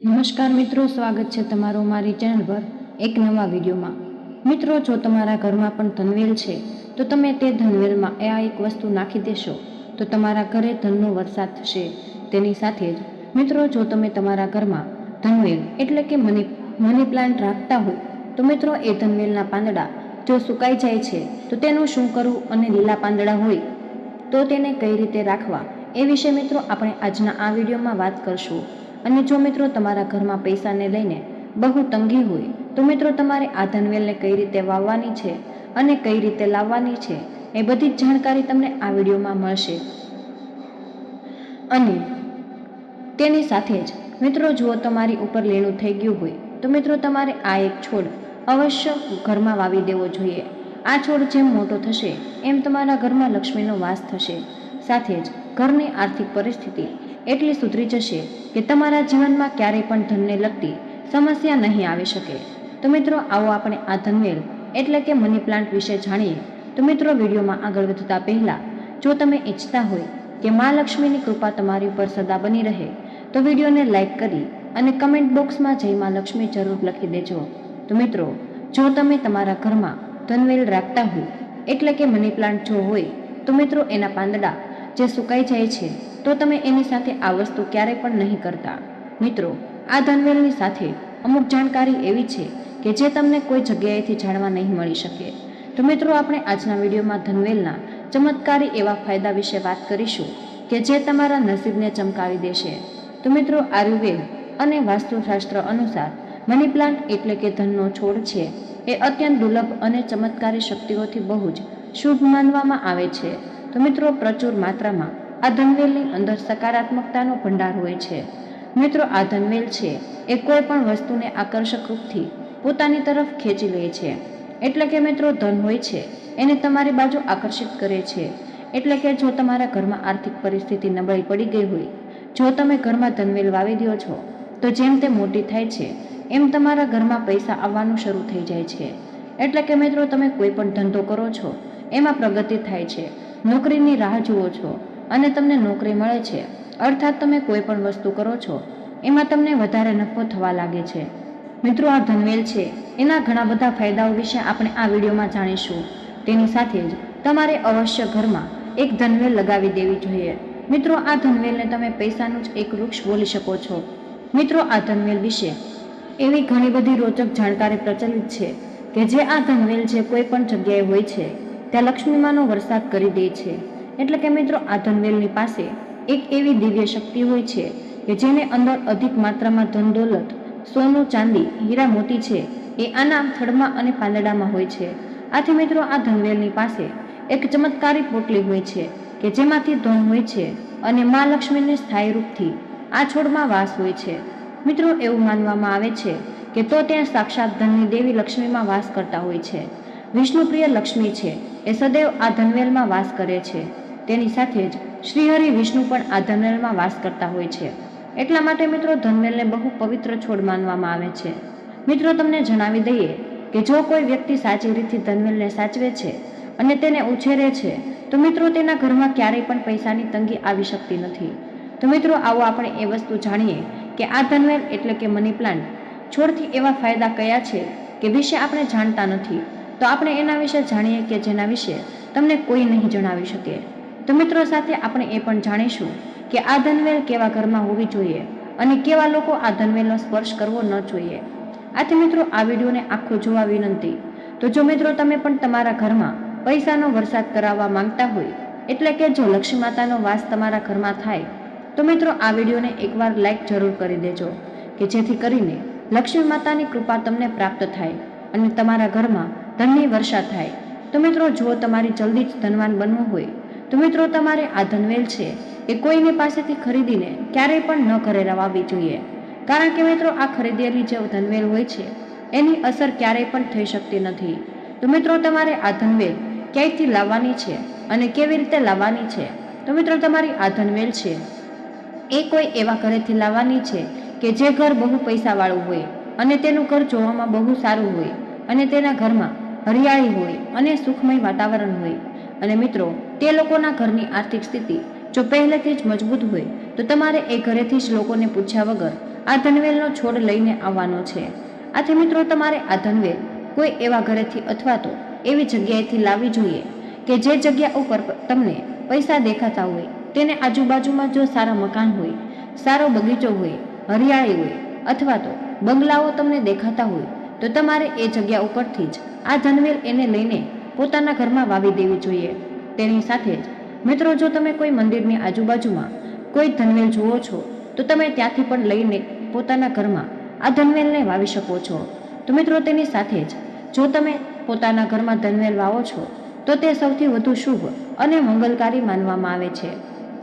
નમસ્કાર મિત્રો, સ્વાગત છે તમારું મારી ચેનલ પર એક નવા વિડીયોમાં। મિત્રો, જો તમારા ઘરમાં પણ ધનવેલ છે તો તમે તે ધનવેલમાં આ એક વસ્તુ નાખી દેશો તો તમારા ઘરે ધનનો વરસાદ થશે। તેની સાથે જ મિત્રો, જો તમે તમારા ઘરમાં ધનવેલ એટલે કે મની પ્લાન્ટ રાખતા હોય તો મિત્રો, એ ધનવેલના પાંદડા જો સુકાઈ જાય છે તો તેનું શું કરવું અને લીલા પાંદડા હોય તો તેને કઈ રીતે રાખવા એ વિશે મિત્રો આપણે આજના આ વિડીયોમાં વાત કરશું। અને જો મિત્રો તમારા ઘરમાં પૈસાને લઈને બહુ તંગી હોય તો મિત્રો તમારે આ ધનવેલને કઈ રીતે વાવવાની છે અને કઈ રીતે લાવવાની છે એ બધી જ જાણકારી તમને આ વિડીયોમાં મળશે। અને તેની સાથે જ મિત્રો, જો તમારી ઉપર લેણું થઈ ગયું હોય તો મિત્રો તમારે આ એક છોડ અવશ્ય ઘરમાં વાવી દેવો જોઈએ। આ છોડ જેમ મોટો થશે એમ તમારા ઘરમાં લક્ષ્મીનો વાસ થશે, સાથે જ ઘરની આર્થિક પરિસ્થિતિ એટલી સુધરી જશે કે તમારા જીવનમાં ક્યારેય પણ ધનને લગતી સમસ્યા નહીં આવી શકે। તો મિત્રો, આવો આપણે આ ધનવેલ એટલે કે મની પ્લાન્ટ વિશે જાણીએ। તો મિત્રો, વિડીયોમાં આગળ વધતા પહેલા જો તમે ઈચ્છતા હોય કે મા લક્ષ્મીની કૃપા તમારી ઉપર સદા બની રહે તો વિડીયોને લાઈક કરી અને કમેન્ટ બોક્સમાં જય મા લક્ષ્મી જરૂર લખી દેજો। તો મિત્રો, જો તમે તમારા ઘરમાં ધનવેલ રાખતા હોય એટલે કે મની પ્લાન્ટ જો હોય તો મિત્રો, એના પાંદડા જે સુકાઈ જાય છે તો તમે એની સાથે આ વસ્તુ ક્યારેય પણ નહીં કરતા। મિત્રો, આ ધનવેલની સાથે અમુક જાણકારી એવી છે કે જે તમને કોઈ જગ્યાએથી જાણવા નહીં મળી શકે। તો મિત્રો, આપણે આજના વિડીયોમાં ધનવેલના ચમત્કારી એવા ફાયદા વિશે વાત કરીશું કે જે તમારા નસીબને ચમકાવી દેશે। તો મિત્રો, આયુર્વેદ અને વાસ્તુશાસ્ત્ર અનુસાર મની પ્લાન્ટ એટલે કે ધનનો છોડ છે એ અત્યંત દુર્લભ અને ચમત્કારી શક્તિઓથી બહુ જ શુભ માનવામાં આવે છે। તો મિત્રો, પ્રચુર માત્રામાં આ ધનવેલની અંદર સકારાત્મકતાનો ભંડાર હોય છે। મિત્રો, આ ધનવેલ છે એ કોઈ પણ વસ્તુને આકર્ષક રૂપથી પોતાની તરફ ખેંચી લે છે, એટલે કે મિત્રો, ધન હોય છે એને તમારી બાજુ આકર્ષિત કરે છે। એટલે કે જો તમારા ઘરમાં આર્થિક પરિસ્થિતિ નબળી પડી ગઈ હોય, જો તમે ઘરમાં ધનવેલ વાવી દો છો તો જેમ તે મોટી થાય છે એમ તમારા ઘરમાં પૈસા આવવાનું શરૂ થઈ જાય છે। એટલે કે મિત્રો, તમે કોઈ પણ ધંધો કરો છો એમાં પ્રગતિ થાય છે, નોકરીની રાહ જુઓ છો અને તમને નોકરી મળે છે, અર્થાત તમે કોઈ પણ વસ્તુ કરો છો એમાં તમને વધારે નફો થવા લાગે છે। મિત્રો, આ ધનવેલ છે એના ઘણા બધા ફાયદાઓ વિશે આપણે આ વિડીયોમાં જાણીશું। તેની સાથે જ તમારે અવશ્ય ઘરમાં એક ધનવેલ લગાવી દેવી જોઈએ। મિત્રો, આ ધનવેલને તમે પૈસાનું જ એક વૃક્ષ બોલી શકો છો। મિત્રો, આ ધનવેલ વિશે એવી ઘણી બધી રોચક જાણકારી પ્રચલિત છે કે જે આ ધનવેલ જે કોઈ પણ જગ્યાએ હોય છે ત્યાં લક્ષ્મીમાનો વરસાદ કરી દે છે। એટલે કે મિત્રો, આ ધનવેલની પાસે એક એવી દિવ્ય શક્તિ હોય છે કે જેને અંદર અધિક માત્રામાં ધન દોલત, સોનું, ચાંદી, હીરા, મોતી છે એ આના થડમાં અને પાંદડામાં હોય છે। આથી મિત્રો, આ ધનવેલની પાસે એક ચમત્કારી પોટલી હોય છે કે જેમાંથી ધન હોય છે અને મા લક્ષ્મીને સ્થાયી રૂપથી આ છોડમાં વાસ હોય છે। મિત્રો, એવું માનવામાં આવે છે કે તો ત્યાં સાક્ષાત ધનની દેવી લક્ષ્મીમાં વાસ કરતા હોય છે। વિષ્ણુપ્રિય લક્ષ્મી છે એ સદૈવ આ ધનવેલમાં વાસ કરે છે। તેની સાથે જ શ્રીહરિ વિષ્ણુ પણ આ ધનવેલમાં વાસ કરતા હોય છે। એટલા માટે મિત્રો, ધનવેલને બહુ પવિત્ર છોડ માનવામાં આવે છે। મિત્રો, તમને જણાવી દઈએ કે જો કોઈ વ્યક્તિ સાચી રીતથી ધનવેલને સાચવે છે અને તેને ઉછેરે છે તો મિત્રો, તેના ઘરમાં ક્યારેય પણ પૈસાની તંગી આવી શકતી નથી। તો મિત્રો, આવો આપણે એ વસ્તુ જાણીએ કે આ ધનવેલ એટલે કે મની પ્લાન્ટ છોડથી એવા ફાયદા કયા છે કે વિશે આપણે જાણતા નથી। તો આપણે એના વિશે જાણીએ કે જેના વિશે તમને કોઈ નહીં જણાવી શકે। તો મિત્રો, સાથે આપણે એ પણ જાણીશું કે આ ધનવેલ કેવા ઘરમાં હોવી જોઈએ અને કેવા લોકો આ ધનવેલનો સ્પર્શ કરવો ન જોઈએ। આથી મિત્રો, આ વિડીયોને આખો જોવા વિનંતી। તો જો મિત્રો, તમે પણ તમારા ઘરમાં પૈસાનો વરસાદ કરાવવા માંગતા હોય, એટલે કે જો લક્ષ્મી માતાનો વાસ તમારા ઘરમાં થાય તો મિત્રો, આ વિડીયોને એકવાર લાઈક જરૂર કરી દેજો કે જેથી કરીને લક્ષ્મી માતાની કૃપા તમને પ્રાપ્ત થાય અને તમારા ઘરમાં ધનની વર્ષા થાય। તો મિત્રો, જો તમારી જલ્દી જ ધનવાન બનવું હોય તો મિત્રો, તમારે આ ધનવેલ છે એ કોઈની પાસેથી ખરીદીને ક્યારેય પણ ન ઘરે લાવવી જોઈએ, કારણ કે મિત્રો, આ ખરીદેલી જે ધનવેલ હોય છે એની અસર ક્યારેય પણ થઈ શકતી નથી। તો મિત્રો, તમારે આ ધનવેલ ક્યાંયથી લાવવાની છે અને કેવી રીતે લાવવાની છે? તો મિત્રો, તમારી આ ધનવેલ છે એ કોઈ એવા ઘરેથી લાવવાની છે કે જે ઘર બહુ પૈસાવાળું હોય અને તેનું ઘર જોવામાં બહુ સારું હોય અને તેના ઘરમાં હરિયાળી હોય અને સુખમય વાતાવરણ હોય। અને મિત્રો, તે લોકોના ઘરની આર્થિક સ્થિતિ જો પહેલેથી જ મજબૂત હોય તો તમારે એ ઘરેથી જ લોકોને પૂછ્યા વગર આ ધનવેલનો છોડ લઈને આવવાનો છે. આથી મિત્રો તમારે આ ધનવેલ કોઈ એવા ઘરેથી અથવા તો એવી જગ્યાએથી લાવવી જોઈએ કે જે જગ્યા ઉપર તમને પૈસા દેખાતા હોય, તેને આજુબાજુમાં જો સારા મકાન હોય, સારો બગીચો હોય, હરિયાળી હોય અથવા તો બંગલાઓ તમને દેખાતા હોય તો તમારે એ જગ્યા ઉપરથી જ આ ધનવેલ એને લઈને પોતાના ઘરમાં વાવી દેવી જોઈએ. તેની સાથે જ મિત્રો જો તમે કોઈ મંદિરની આજુબાજુમાં કોઈ ધનવેલ જુઓ છો તો તમે ત્યાંથી પણ લઈને પોતાના ઘરમાં આ ધનવેલને વાવી શકો છો. તો મિત્રો તેની સાથે જ જો તમે પોતાના ઘરમાં ધનવેલ વાવો છો તો તે સૌથી વધુ શુભ અને મંગલકારી માનવામાં આવે છે.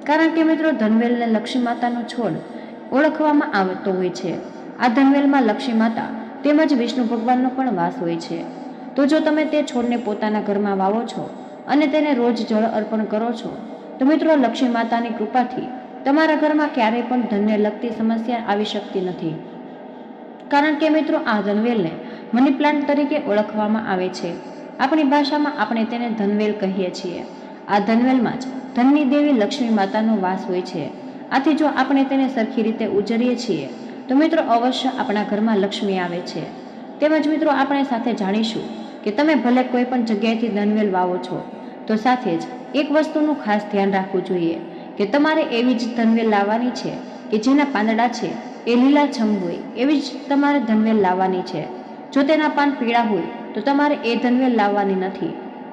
કારણ કે મિત્રો ધનવેલને લક્ષ્મી માતાનો છોડ ઓળખવામાં આવતો હોય છે. આ ધનવેલમાં લક્ષ્મી માતા તેમજ વિષ્ણુ ભગવાનનો પણ વાસ હોય છે. તો જો તમે તે છોડને પોતાના ઘરમાં વાવો છો અને તેને રોજ જળ અર્પણ કરો છો તો મિત્રો લક્ષ્મી માતાની કૃપાથી તમારા ઘરમાં ક્યારેય પણ ધનને લગતી સમસ્યા આવી શકતી નથી. કારણ કે મિત્રો આ ધનવેલને મની પ્લાન્ટ તરીકે ઓળખવામાં આવે છે. આપણી ભાષામાં આપણે તેને ધનવેલ કહીએ છીએ. આ ધનવેલમાં જ ધનની દેવી લક્ષ્મી માતાનો વાસ હોય છે. આથી જો આપણે તેને સરખી રીતે ઉજરીએ છીએ તો મિત્રો અવશ્ય આપણા ઘરમાં લક્ષ્મી આવે છે. તેમજ મિત્રો આપણે સાથે જાણીશું કે તમે ભલે કોઈ પણ જગ્યાએથી ધનવેલ વાવો છો તો સાથે જ એક વસ્તુનું ખાસ ધ્યાન રાખવું જોઈએ કે તમારે એવી જ ધનવેલ લાવવાની છે કે જેના પાંદડા છે એ લીલાછમ હોય, એવી જ તમારે ધનવેલ લાવવાની છે. જો તેના પાન પીળા હોય તો તમારે એ ધનવેલ લાવવાની નથી.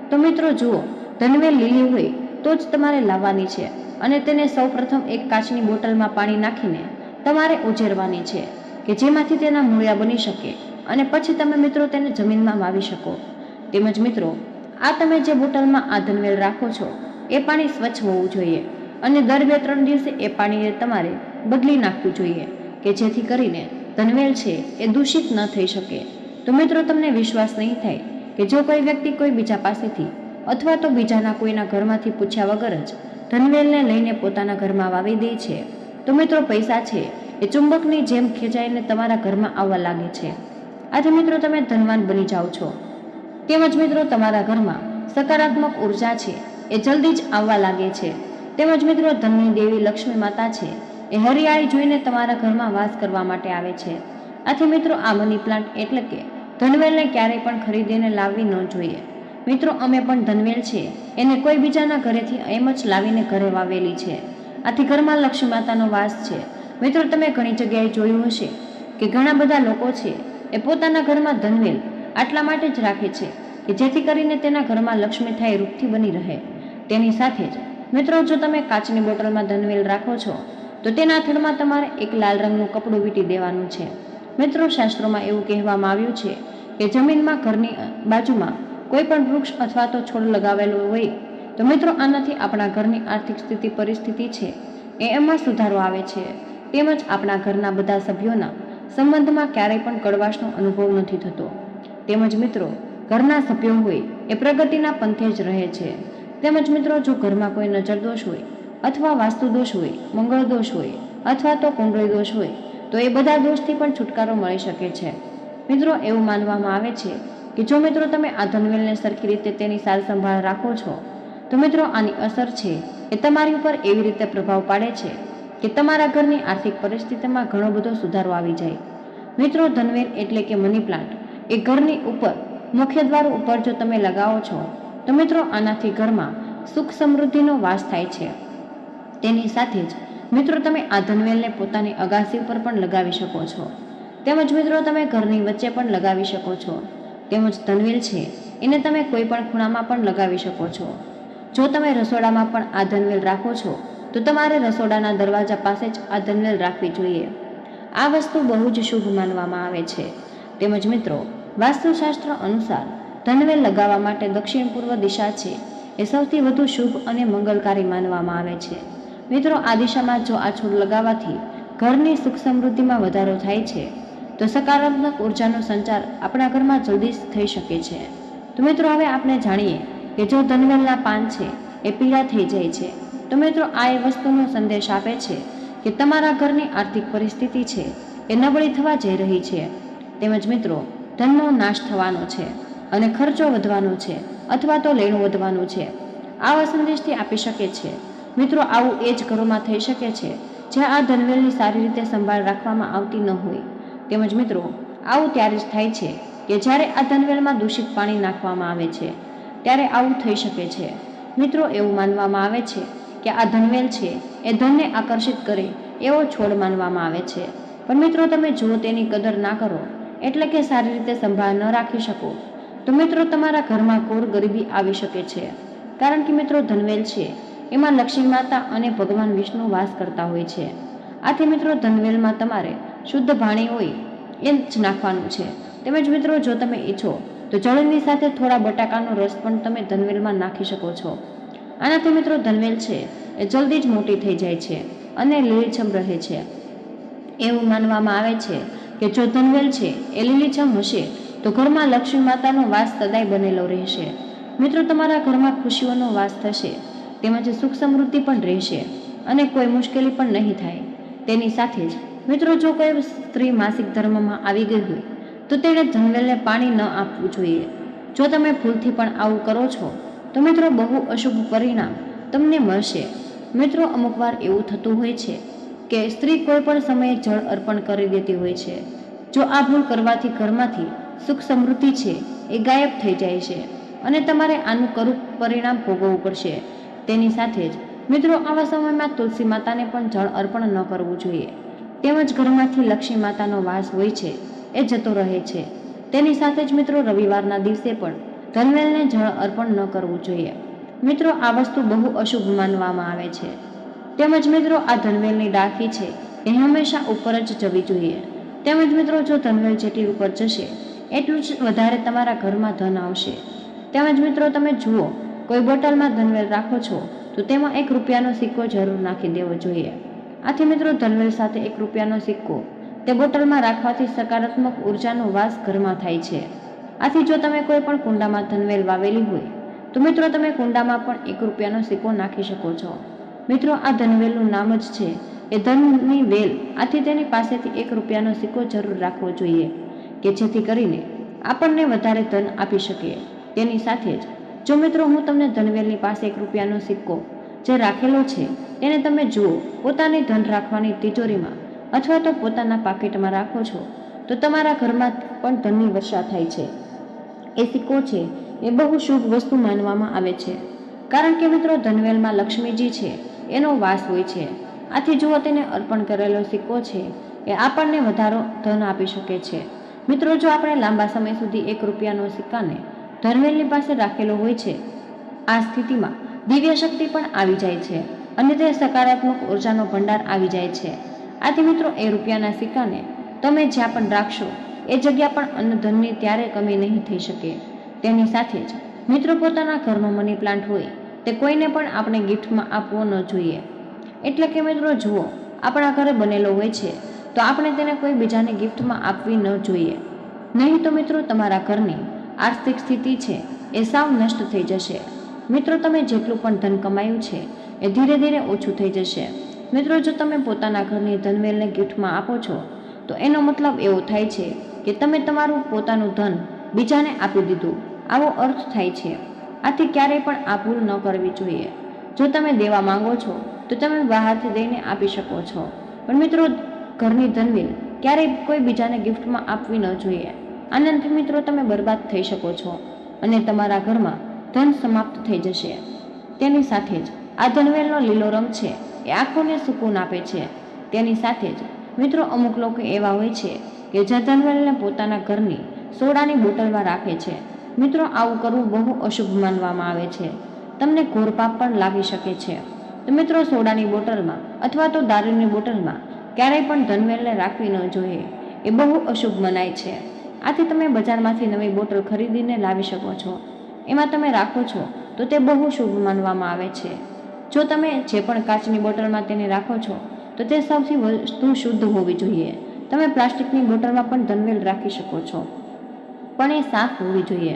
તો મિત્રો જુઓ, ધનવેલ લીલી હોય તો જ તમારે લાવવાની છે અને તેને સૌપ્રથમ એક કાચની બોટલમાં પાણી નાખીને તમારે ઉછેરવાની છે કે જેમાંથી તેના મૂળિયા બની શકે અને પછી તમે મિત્રો તેને જમીનમાં વાવી શકો. તેમજ મિત્રો આ તમે જે બોટલમાં આ ધનવેલ રાખો છો એ પાણી સ્વચ્છ હોવું જોઈએ અને દર 2-3 દિવસે એ પાણીને તમારે બદલી નાખવું જોઈએ કે જેથી કરીને ધનવેલ છે એ દૂષિત ન થઈ શકે. તો મિત્રો તમને વિશ્વાસ નહીં થાય કે જો કોઈ વ્યક્તિ કોઈ બીજા પાસેથી અથવા તો બીજાના કોઈના ઘરમાંથી પૂછ્યા વગર જ ધનવેલને લઈને પોતાના ઘરમાં વાવી દે છે તો મિત્રો પૈસા છે એ ચુંબકની જેમ ખેંચાઈને તમારા ઘરમાં આવવા લાગે છે. આથી મિત્રો તમે ધનવાન બની જાઓ છો. તેમજ મિત્રો તમારા ઘરમાં સકારાત્મક ઉર્જા છે એ જલ્દી જ આવવા લાગે છે. તેમજ મિત્રો ધનની દેવી લક્ષ્મી માતા છે એ હરિયાળી જોઈને તમારા ઘરમાં વાસ કરવા માટે આવે છે. આથી મિત્રો આ મની પ્લાન્ટ એટલે કે ધનવેલને ક્યારેય પણ ખરીદીને લાવવી ન જોઈએ. મિત્રો અમે પણ ધનવેલ છે એને કોઈ બીજાના ઘરેથી એમ જ લાવીને ઘરે વાવેલી છે. આથી ઘરમાં લક્ષ્મી માતાનો વાસ છે. મિત્રો તમે ઘણી જગ્યાએ જોયું હશે કે ઘણા બધા લોકો છે એ પોતાના ઘરમાં ધનવેલ આટલા માટે જ રાખે છે કે જેથી કરીને તેના ઘરમાં લક્ષ્મી થાય રૂપથી બની રહે. તેની સાથે જ મિત્રો જો તમે કાચની બોટલમાં ધનવેલ રાખો છો તો તેના થડમાં તમારે એક લાલ રંગનું કપડું વીંટી દેવાનું છે. મિત્રો શાસ્ત્રોમાં એવું કહેવામાં આવ્યું છે કે જમીનમાં ઘરની બાજુમાં કોઈ પણ વૃક્ષ અથવા તો છોડ લગાવેલો હોય તો મિત્રો આનાથી આપણા ઘરની આર્થિક સ્થિતિ પરિસ્થિતિ છે એમાં સુધારો આવે છે. તેમજ આપણા ઘરના બધા સભ્યોના સંબંધમાં ક્યારેય પણ કડવાશનો અનુભવ નથી થતો. તેમજ મિત્રો ઘરના સભ્યો હોય એ પ્રગતિના પંથે જ રહે છે. તેમજ મિત્રો જો ઘરમાં કોઈ નજર દોષ હોય અથવા વાસ્તુ દોષ હોય, મંગળ દોષ હોય અથવા તો કુંડળી દોષ હોય તો એ બધા દોષથી પણ છુટકારો મળી શકે છે. મિત્રો એવું માનવામાં આવે છે કે જો મિત્રો તમે આ ધનવેલને સરખી રીતે તેની સાર સંભાળ રાખો છો તો મિત્રો આની અસર છે એ તમારી ઉપર એવી રીતે પ્રભાવ પાડે છે કે તમારા ઘરની આર્થિક પરિસ્થિતિમાં ઘણો બધો સુધારો આવી જાય. મિત્રો ધનવેલ એટલે કે મની પ્લાન્ટ એ ઘરની ઉપર મુખ્ય દ્વાર ઉપર જો તમે લગાવો છો તો મિત્રો આનાથી ઘરમાં સુખ સમૃદ્ધિનો વાસ થાય છે. તેની સાથે જ મિત્રો તમે આ ધનવેલને પોતાની અગાસી ઉપર પણ લગાવી શકો છો. તેમજ મિત્રો તમે ઘરની વચ્ચે પણ લગાવી શકો છો. તેમજ ધનવેલ છે એને તમે કોઈ પણ ખૂણામાં પણ લગાવી શકો છો. જો તમે રસોડામાં પણ આ ધનવેલ રાખો છો તો તમારે રસોડાના દરવાજા પાસે જ આ ધનવેલ રાખવી જોઈએ. આ વસ્તુ બહુ જ શુભ માનવામાં આવે છે. તેમજ મિત્રો વાસ્તુશાસ્ત્ર અનુસાર ધનવેલ લગાવવા માટે દક્ષિણ પૂર્વ દિશા છે એ સૌથી વધુ શુભ અને મંગલકારી માનવામાં આવે છે. મિત્રો આ દિશામાં જો આ છોડ લગાવવાથી ઘરની સુખ સમૃદ્ધિમાં વધારો થાય છે તો સકારાત્મક ઉર્જાનો સંચાર આપણા ઘરમાં જલ્દી થઈ શકે છે. તો મિત્રો હવે આપણે જાણીએ કે જો ધનવેલના પાન છે એ પીળા થઈ જાય છે તો મિત્રો આ એ વસ્તુનો સંદેશ આપે છે કે તમારા ઘરની આર્થિક પરિસ્થિતિ છે એ નબળી થવા જઈ રહી છે. તેમજ મિત્રો ધનનો નાશ થવાનો છે અને ખર્ચો વધવાનો છે અથવા તો લેણું વધવાનું છે. આવા સંદેશથી આપી શકે છે. મિત્રો આવું એ જ ઘરોમાં થઈ શકે છે જ્યાં આ ધનવેલની સારી રીતે સંભાળ રાખવામાં આવતી ન હોય. તેમજ મિત્રો આવું ત્યારે જ થાય છે કે જ્યારે આ ધનવેલમાં દૂષિત પાણી નાખવામાં આવે છે ત્યારે આવું થઈ શકે છે. મિત્રો એવું માનવામાં આવે છે કે આ ધનવેલ છે એ ધનને આકર્ષિત કરે એવો છોડ માનવામાં આવે છે. પણ મિત્રો તમે જો તેની કદર ના કરો એટલે કે સારી રીતે સંભાળ ન રાખી શકો તો મિત્રો તમારા ઘરમાં ઘોર ગરીબી આવી શકે છે. કારણ કે મિત્રો ધનવેલ છે એમાં લક્ષ્મી માતા અને ભગવાન વિષ્ણુ વાસ કરતા હોય છે. આથી મિત્રો ધનવેલમાં તમારે શુદ્ધ પાણી હોય એ જ નાખવાનું છે. તેમજ મિત્રો જો તમે ઈચ્છો તો જળની સાથે થોડા બટાકાનો રસ પણ તમે ધનવેલમાં નાખી શકો છો. આનાથી મિત્રો ધનવેલ છે એ જલ્દી જ મોટી થઈ જાય છે અને લીલીછમ રહે છે. એવું માનવામાં આવે છે કે જો ધનવેલ છે એ લીલીછમ હશે તો ઘરમાં લક્ષ્મી માતાનો વાસ સદાય બનેલો રહેશે. મિત્રો તમારા ઘરમાં ખુશીઓનો વાસ થશે, તેમજ સુખ સમૃદ્ધિ પણ રહેશે અને કોઈ મુશ્કેલી પણ નહીં થાય. તેની સાથે જ મિત્રો જો કોઈ સ્ત્રી માસિક ધર્મમાં આવી ગઈ હોય તો તેણે ધનવેલને પાણી ન આપવું જોઈએ. જો તમે ભૂલથી પણ આવું કરો છો તો મિત્રો બહુ અશુભ પરિણામ તમને મળશે. મિત્રો અમુકવાર એવું થતું હોય છે કે સ્ત્રી કોઈ પણ સમયે જળ અર્પણ કરી દેતી હોય છે. જો આ ભૂલ કરવાથી ઘરમાંથી સુખ સમૃદ્ધિ છે એ ગાયબ થઈ જાય છે અને તમારે આનું કરું પરિણામ ભોગવવું પડશે. તેની સાથે જ મિત્રો આવા સમયમાં તુલસી માતાને પણ જળ અર્પણ ન કરવું જોઈએ. તેમજ ઘરમાંથી લક્ષ્મી માતાનો વાસ હોય છે એ જતો રહે છે. તેની સાથે જ મિત્રો રવિવારના દિવસે પણ ધનવેલને જળ અર્પણ ન કરવું જોઈએ. મિત્રો આ વસ્તુ બહુ અશુભ માનવામાં આવે છે. તેમજ મિત્રો આ ધનવેલની ડાળખી છે એ હંમેશા ઉપર જ જવી જોઈએ. તેમજ મિત્રો જો ધનવેલ જેટલી ઉપર જશે એટલું જ વધારે તમારા ઘરમાં ધન આવશે. તેમજ મિત્રો તમે જુઓ કોઈ બોટલમાં ધનવેલ રાખો છો તો તેમાં ₹1નો સિક્કો જરૂર નાખી દેવો જોઈએ. આથી મિત્રો ધનવેલ સાથે ₹1નો સિક્કો તે બોટલમાં રાખવાથી સકારાત્મક ઉર્જાનો વાસ ઘરમાં થાય છે. આથી જો તમે કોઈ પણ કુંડામાં ધનવેલ વાવેલી હોય તો મિત્રો તમે કુંડામાં પણ ₹1નો સિક્કો નાખી શકો છો. મિત્રો આ ધનવેલનું નામ જ છે એ ધનની વેલ. આથી તેની પાસેથી ₹1નો સિક્કો જરૂર રાખવો જોઈએ કે જેથી કરીને આપણને વધારે ધન આપી શકે. તેની સાથે જ જો મિત્રો હું તમને ધનવેલની પાસે ₹1નો સિક્કો જે રાખેલો છે તેને તમે જુઓ પોતાની ધન રાખવાની તિજોરીમાં અથવા તો પોતાના પાકીટમાં રાખો છો તો તમારા ઘરમાં પણ ધનની વર્ષા થાય છે. એ સિક્કો છે એ બહુ શુભ વસ્તુ માનવામાં આવે છે. કારણ કે મિત્રો ધનવેલમાં લક્ષ્મીજી છે એનો વાસ હોય છે. આથી જુઓ તેને અર્પણ કરેલો સિક્કો છે એ આપણને વધારો ધન આપી શકે છે. મિત્રો જો આપણે લાંબા સમય સુધી ₹1નો સિક્કાને ધનવેલની પાસે રાખેલો હોય છે આ સ્થિતિમાં દિવ્ય શક્તિ પણ આવી જાય છે અને તે સકારાત્મક ઉર્જાનો ભંડાર આવી જાય છે. આથી મિત્રો એ રૂપિયાના સિક્કાને તમે જ્યાં પણ રાખશો એ જગ્યા પણ અન્ન ધનની ત્યારે કમી નહીં થઈ શકે. તેની સાથે જ મિત્રો પોતાના ઘરનો મની પ્લાન્ટ હોય તે કોઈને પણ આપણે ગિફ્ટમાં આપવો ન જોઈએ. એટલે કે મિત્રો જુઓ આપણા ઘરે બનેલો હોય છે તો આપણે તેને કોઈ બીજાને ગિફ્ટમાં આપવી ન જોઈએ. નહીં તો મિત્રો તમારા ઘરની આર્થિક સ્થિતિ છે એ સાવ નષ્ટ થઈ જશે. મિત્રો તમે જેટલું પણ ધન કમાયું છે એ ધીરે ધીરે ઓછું થઈ જશે. મિત્રો જો તમે પોતાના ઘરની ધનવેલને ગિફ્ટમાં આપો છો તો એનો મતલબ એવો થાય છે કે તમે તમારું પોતાનું ધન બીજાને આપી દીધું, આવો અર્થ થાય છે. આથી ક્યારેય પણ આ ભૂલ ન કરવી જોઈએ. જો તમે દેવા માંગો છો તો તમે બહારથી દઈને આપી શકો છો, પણ મિત્રો ઘરની ધનવેલ ક્યારેય કોઈ બીજાને ગિફ્ટમાં આપવી ન જોઈએ. આનંદથી મિત્રો તમે બરબાદ થઈ શકો છો અને તમારા ઘરમાં ધન સમાપ્ત થઈ જશે. તેની સાથે જ આ ધનવેલનો લીલો રંગ છે એ આંખોને સુકૂન આપે છે. તેની સાથે જ મિત્રો અમુક લોકો એવા હોય છે કે જે ધનવેલને પોતાના ઘરની સોડાની બોટલમાં રાખે છે. મિત્રો આવું કરવું બહુ અશુભ માનવામાં આવે છે. તમને ઘોર પાપ પણ લાગી શકે છે. તો મિત્રો સોડાની બોટલમાં અથવા તો દારૂની બોટલમાં ક્યારેય પણ ધનવેલને રાખવી ન જોઈએ. એ બહુ અશુભ મનાય છે. આથી તમે બજારમાંથી નવી બોટલ ખરીદીને લાવી શકો છો. એમાં તમે રાખો છો તો તે બહુ શુભ માનવામાં આવે છે. જો તમે જે પણ કાચની બોટલમાં તેને રાખો છો તો તે સૌથી વસ્તુ શુદ્ધ હોવી જોઈએ. તમે પ્લાસ્ટિકની બોટલમાં પણ ધનવેલ રાખી શકો છો, પણ એ સાફ હોવી જોઈએ.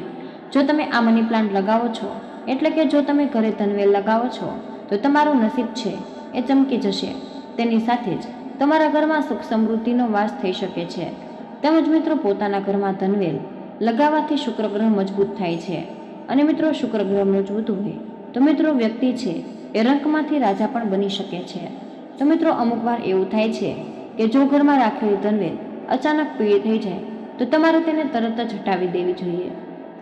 જો તમે આ મની પ્લાન્ટ લગાવો છો એટલે કે જો તમે ઘરે ધનવેલ લગાવો છો તો તમારું નસીબ છે એ ચમકી જશે. તેની સાથે જ તમારા ઘરમાં સુખ સમૃદ્ધિનો વાસ થઈ શકે છે. તેમજ મિત્રો પોતાના ઘરમાં ધનવેલ લગાવવાથી શુક્ર ગ્રહ મજબૂત થાય છે અને મિત્રો શુક્ર ગ્રહ મજબૂત હોય તો મિત્રો વ્યક્તિ છે એ રંકમાંથી રાજા પણ બની શકે છે. તો મિત્રો અમુક વાર એવું થાય છે કે જો ઘરમાં રાખેલી ધનવેલ અચાનક પીળી થઈ જાય તો તમારે તેને તરત જ હટાવી દેવી જોઈએ.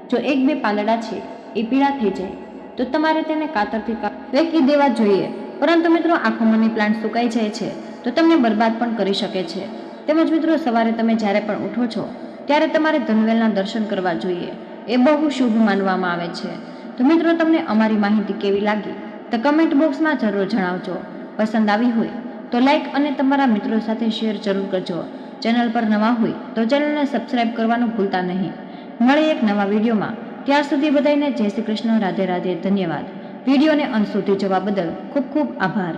જો 1-2 પાંદડા છે એ પીળા થઈ જાય તો તમારે તેને કાતરથી ફેંકી દેવા જોઈએ. પરંતુ મિત્રો આખો મની પ્લાન્ટ સુકાઈ જાય છે તો તમને બરબાદ પણ કરી શકે છે. તેમજ મિત્રો સવારે તમે જ્યારે પણ ઉઠો છો ત્યારે તમારે ધનવેલના દર્શન કરવા જોઈએ. એ બહુ શુભ માનવામાં આવે છે. તો મિત્રો તમને અમારી માહિતી કેવી લાગી તો કમેન્ટ બોક્સમાં જરૂર જણાવજો. પસંદ આવી હોય તો લાઈક અને તમારા મિત્રો સાથે શેર જરૂર કરજો. ચેનલ પર નવા હોય તો ચેનલને સબસ્ક્રાઇબ કરવાનું ભૂલતા નહીં. મળીએ એક નવા વિડીયોમાં. ત્યાર સુધી બધાને જય શ્રી કૃષ્ણ, રાધે રાધે, ધન્યવાદ. વિડીયોને અંત સુધી જોવા બદલ ખૂબ ખૂબ આભાર.